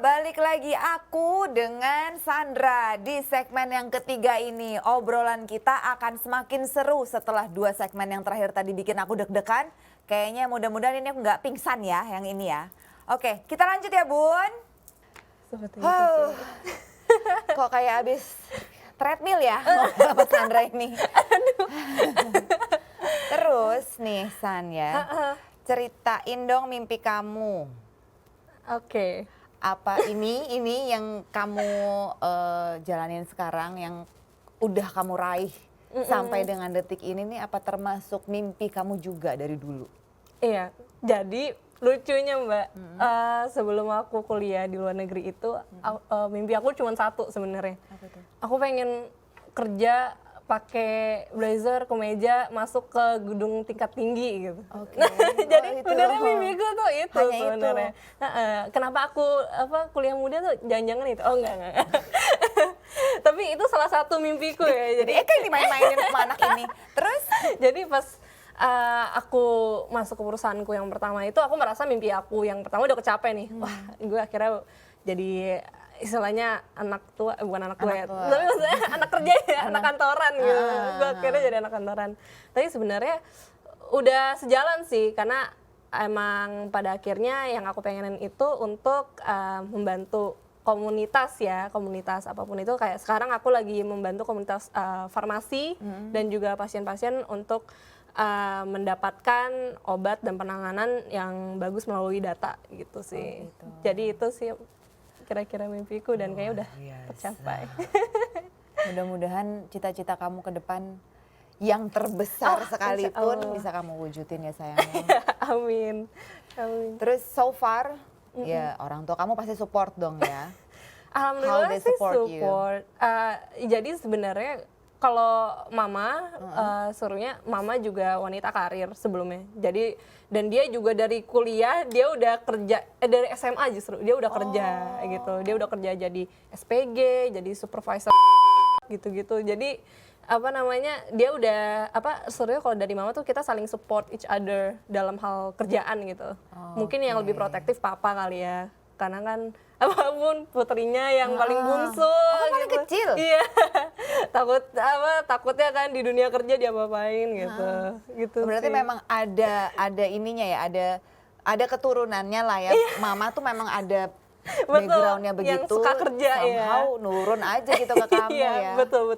balik lagi aku dengan Sandra di segmen yang ketiga ini. Obrolan kita akan semakin seru setelah 2 segmen yang terakhir tadi bikin aku deg-degan. Kayaknya mudah-mudahan ini aku nggak pingsan ya yang ini ya. Oke, kita lanjut ya Bun. Seperti itu sih. Kok kayak abis treadmill ya sama Sandra ini. Terus nih San ya, ceritain dong mimpi kamu. Oke. Apa ini yang kamu jalanin sekarang yang udah kamu raih sampai dengan detik ini nih, apa termasuk mimpi kamu juga dari dulu? Iya, jadi lucunya Mbak, sebelum aku kuliah di luar negeri itu, mimpi aku cuma satu sebenarnya. Apa tuh? Aku pengen kerja pakai blazer, kemeja, masuk ke gedung tingkat tinggi gitu. Oke. Jadi itu. sebenarnya mimpiku tuh itu Hanya sebenarnya. Kenapa aku kuliah muda tuh jangan-jangan itu? Oh enggak. Tapi itu salah satu mimpiku ya. Jadi kan dimain-mainin sama anak ini. Terus? Jadi pas aku masuk ke perusahaanku yang pertama itu, aku merasa mimpi aku yang pertama udah kecapai nih. Wah, gue akhirnya jadi istilahnya anak tua, bukan anak tua ya, tapi maksudnya anak kerja ya, anak kantoran gitu. Gue akhirnya jadi anak kantoran. Tapi sebenarnya udah sejalan sih, karena emang pada akhirnya yang aku pengenin itu untuk membantu komunitas ya, komunitas apapun itu. Kayak sekarang aku lagi membantu komunitas farmasi dan juga pasien-pasien untuk mendapatkan obat dan penanganan yang bagus melalui data gitu sih. gitu. Jadi itu sih kira-kira mimpiku dan kayaknya udah tercapai. Mudah-mudahan cita-cita kamu ke depan yang terbesar sekalipun insya Allah bisa kamu wujudin ya sayangnya. Amin. Amin. Terus so far, ya orang tua kamu pasti support dong ya. Alhamdulillah How they sih support you? support. Jadi sebenarnya kalau mama suruhnya, mama juga wanita karir sebelumnya. Jadi dan dia juga dari kuliah dia udah kerja dari SMA justru dia udah kerja gitu. Dia udah kerja jadi SPG, jadi supervisor gitu-gitu. Jadi apa namanya, dia udah suruhnya kalau dari mama tuh kita saling support each other dalam hal kerjaan gitu. Mungkin yang lebih protektif papa kali ya. Karena kan apapun putrinya yang paling bungsu. Paling gitu. kecil? Iya. Takutnya kan di dunia kerja dia apa-apain gitu. Gitu Berarti sih. memang ada ininya ya, ada keturunannya lah ya. Mama tuh memang ada backgroundnya begitu. Yang suka kerja somehow nurun aja gitu ke kamu iya, ya. betul.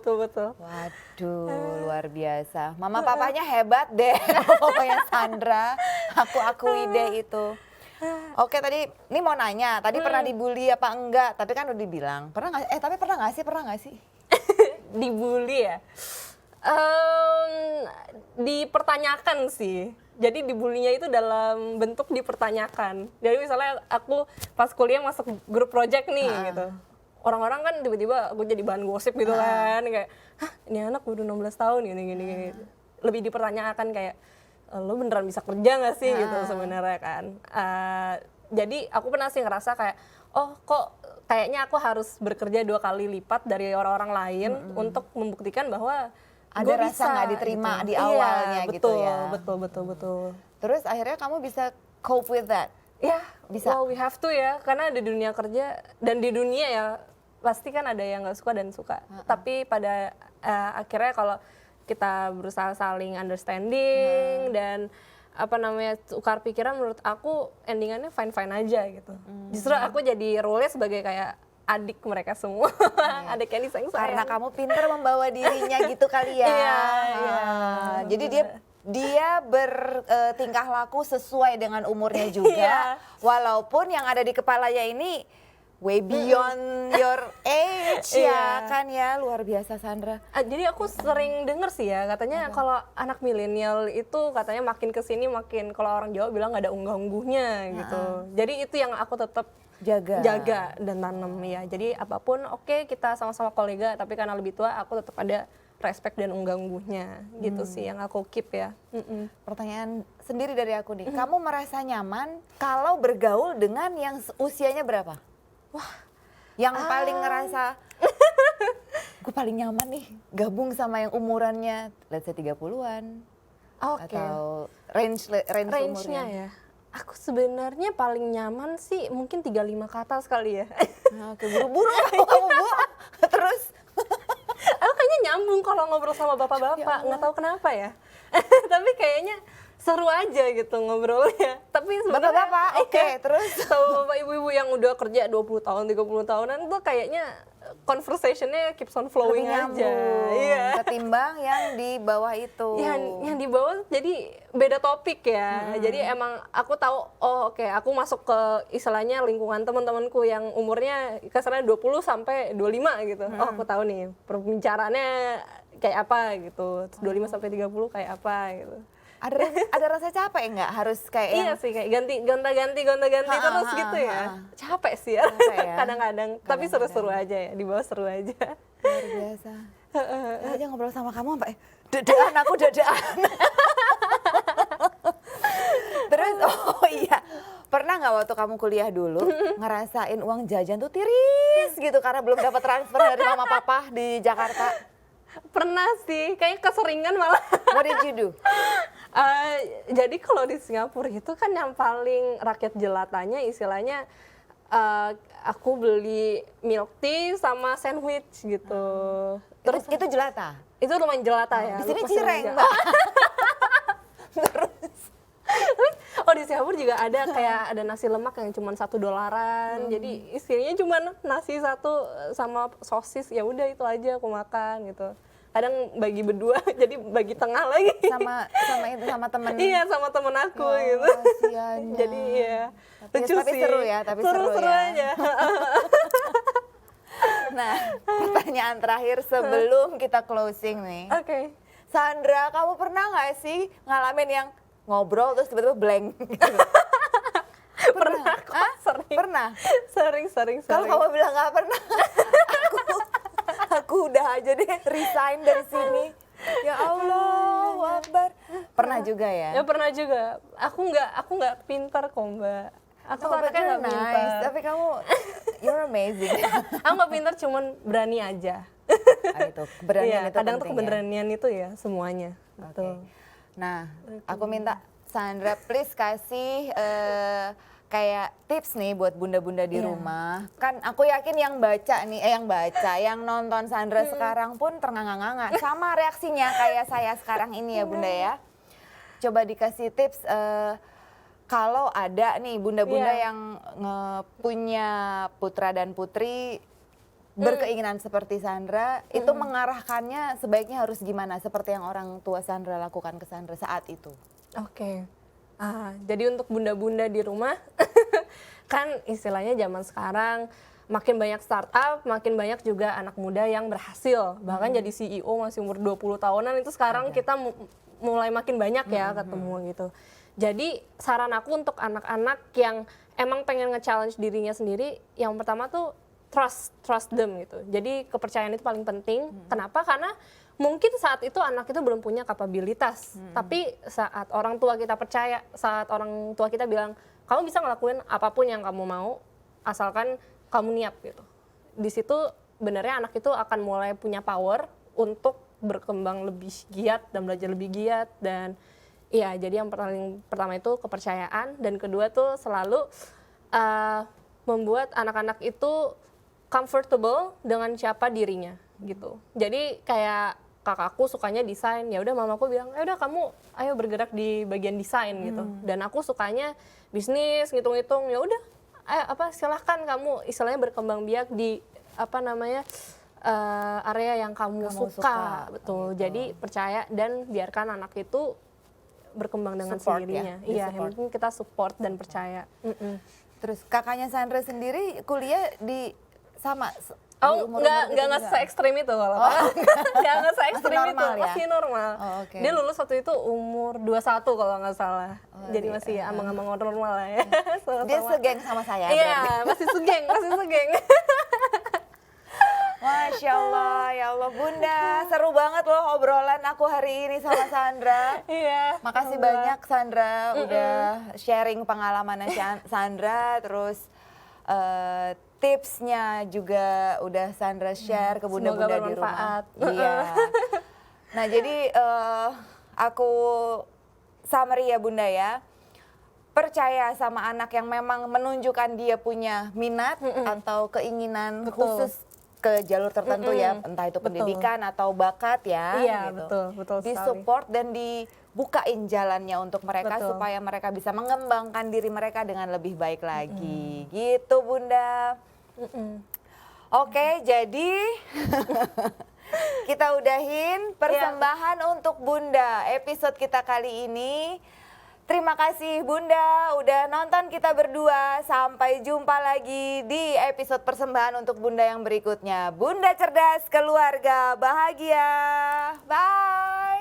Waduh, luar biasa. Mama papanya hebat deh. Pokoknya Sandra, aku akui deh itu. Oke, tadi ini mau nanya, tadi pernah dibully apa enggak? Tapi kan udah dibilang. Pernah nggak sih? Dibully ya? Dipertanyakan sih. Jadi dibulinya itu dalam bentuk dipertanyakan. Jadi misalnya aku pas kuliah masuk grup project nih gitu. Orang-orang kan tiba-tiba aku jadi bahan gosip gitu kan. Kayak, hah ini anak udah 16 tahun gini. Lebih dipertanyakan kayak, lo beneran bisa kerja gak sih gitu sebenarnya kan. Jadi aku pernah sih ngerasa kayak, oh kok kayaknya aku harus bekerja 2 kali lipat dari orang-orang lain untuk membuktikan bahwa Ada gue rasa bisa nggak diterima gitu. di awalnya Iya, gitu ya. Betul. Terus akhirnya kamu bisa cope with that? Ya, Bisa. well, we have to ya, karena di dunia kerja dan di dunia ya pasti kan ada yang nggak suka dan suka. Tapi pada akhirnya kalau kita berusaha saling understanding dan tukar pikiran, menurut aku endingannya fine aja gitu. Justru aku jadi role-nya sebagai kayak adik mereka semua, adik yang disayang-sayang. Karena kamu pintar membawa dirinya gitu kali ya. Iya. Jadi dia bertingkah laku sesuai dengan umurnya juga. Walaupun yang ada di kepalanya ini way beyond your age ya kan ya. Luar biasa Sandra. Jadi aku sering denger sih ya, katanya kalau anak milenial itu katanya makin kesini makin, kalau orang Jawa bilang nggak ada unggah-ungguhnya gitu. Jadi itu yang aku tetap jaga dan tanam ya. Jadi apapun oke, kita sama-sama kolega, tapi karena lebih tua aku tetap ada respect dan unggah-ungguhnya gitu sih yang aku keep ya. Pertanyaan sendiri dari aku nih. Kamu merasa nyaman kalau bergaul dengan yang usianya berapa? Wah, yang paling ngerasa gue paling nyaman nih gabung sama yang umurannya let's say 30-an. Oke. Atau range umurnya. Ya. Aku sebenarnya paling nyaman sih mungkin 35 ke atas kali ya. Nah, oke, buru-buru kamu Bu. Terus Aku kayaknya nyambung kalau ngobrol sama bapak-bapak, nggak tahu kenapa ya. Tapi kayaknya seru aja gitu ngobrolnya. Tapi sebenarnya bapak-bapak, oke, terus sama bapak ibu-ibu yang udah kerja 20 tahun, 30 tahunan tuh kayaknya conversation-nya keeps on flowing lebih aja. nyambung Iya. ketimbang yang di bawah itu. Yang di bawah jadi beda topik ya. Jadi emang aku tahu oke, aku masuk ke istilahnya lingkungan teman-temanku yang umurnya kasarnya 20 sampai 25 gitu. Oh, aku tahu nih perbicaraannya kayak apa gitu. Terus 25 sampai 30 kayak apa gitu. Ada rasa capek nggak harus kayak Iya yang sih, kayak gonta-ganti terus gitu ya. Capek sih ya, Capek ya. kadang-kadang. Tapi seru-seru aja ya, di bawah seru aja. luar biasa. Aja ngobrol sama kamu sampai dadaan aku dadaan. Terus oh iya, pernah nggak waktu kamu kuliah dulu ngerasain uang jajan tuh tiris gitu karena belum dapat transfer dari mama papa di Jakarta? Pernah sih, kayak keseringan malah. What did you do? Jadi kalau di Singapura itu kan yang paling rakyat jelatanya istilahnya aku beli milk tea sama sandwich gitu. Terus itu jelata. Itu lumayan jelata ya. Di sini masih cireng, lumayan- Mbak. Terus Oh, di Singapura juga ada kayak ada nasi lemak yang cuma $1. Jadi isinya cuma nasi satu sama sosis, ya udah itu aja aku makan gitu. Kadang bagi berdua, jadi bagi tengah lagi. sama temen. Iya, sama temen aku Ya gitu. Allah, kasihannya. Jadi iya. Tapi seru ya, seru ya. aja. Nah, pertanyaan terakhir sebelum kita closing nih. Oke. Sandra, kamu pernah nggak sih ngalamin yang ngobrol terus tiba-tiba blank gitu? Pernah kok, Hah? sering. Pernah? Sering. Kalau kamu bilang nggak pernah, aku udah aja deh resign dari sini. Ya Allah, Akbar. Pernah juga ya? Ya pernah juga. Aku nggak pintar kok, Mbak. Aku No, but anaknya you're nggak pintar. nice. Tapi kamu, you're amazing. Aku nggak pintar, cuman berani aja. Itu keberanian Iya, itu kadang tuh penting ya. keberanian itu ya semuanya. Oke. Betul. Nah, aku minta Sandra please kasih kayak tips nih buat bunda-bunda di Iya. rumah. Kan aku yakin yang nonton Sandra sekarang pun ternganga-nganga sama reaksinya kayak saya sekarang ini ya Bunda ya. Coba dikasih tips kalau ada nih bunda-bunda Iya. yang punya putra dan putri berkeinginan seperti Sandra, itu mengarahkannya sebaiknya harus gimana? Seperti yang orang tua Sandra lakukan ke Sandra saat itu. Oke. Jadi untuk bunda-bunda di rumah, kan istilahnya zaman sekarang makin banyak startup, makin banyak juga anak muda yang berhasil. Bahkan jadi CEO masih umur 20 tahunan itu sekarang kita mulai makin banyak ya ketemu gitu. Jadi saran aku untuk anak-anak yang emang pengen nge-challenge dirinya sendiri, yang pertama tuh trust them gitu. Jadi kepercayaan itu paling penting. Kenapa? Karena mungkin saat itu anak itu belum punya kapabilitas. Tapi saat orang tua kita percaya, saat orang tua kita bilang, kamu bisa ngelakuin apapun yang kamu mau, asalkan kamu niat gitu. Di situ benernya anak itu akan mulai punya power untuk berkembang lebih giat dan belajar lebih giat. Dan iya, jadi yang paling pertama itu kepercayaan. Dan kedua tuh selalu membuat anak-anak itu comfortable dengan siapa dirinya gitu. Jadi kayak kakakku sukanya desain, ya udah mamaku bilang, ya udah kamu ayo bergerak di bagian desain gitu. Dan aku sukanya bisnis, ngitung-ngitung, ya udah, silahkan kamu istilahnya berkembang biak di area yang kamu suka. Betul. Gitu. Jadi percaya dan biarkan anak itu berkembang dengan Support sendirinya. ya, Iya, yang penting kita support dan percaya. Terus kakaknya Sandra sendiri kuliah di sama Oh, nggak se-ekstrim itu kalau nggak se-ekstrim itu, normal ya? masih normal. Oh, oke. Dia lulus waktu itu umur 21 kalau nggak salah. Jadi iya. masih amang-amang normal lah ya. Dia segeng sama saya. Iya, berarti. masih segeng. Masya Allah, ya Allah Bunda, seru banget loh obrolan aku hari ini sama Sandra. Iya. Makasih banyak Sandra udah sharing pengalamannya Sandra, terus tipsnya juga udah Sandra share ke bunda-bunda di rumah. bermanfaat. Iya. Nah jadi aku summary ya Bunda ya. percaya sama anak yang memang menunjukkan dia punya minat atau keinginan Betul. khusus ke jalur tertentu ya, entah itu Betul. pendidikan atau bakat ya, Iya, gitu. betul sekali. Disupport dan dibukain jalannya untuk mereka Betul. supaya mereka bisa mengembangkan diri mereka dengan lebih baik lagi. Gitu Bunda. Oke, jadi kita udahin persembahan untuk Bunda episode kita kali ini. Terima kasih Bunda udah nonton kita berdua. Sampai jumpa lagi di episode persembahan untuk Bunda yang berikutnya. Bunda cerdas, keluarga bahagia. Bye.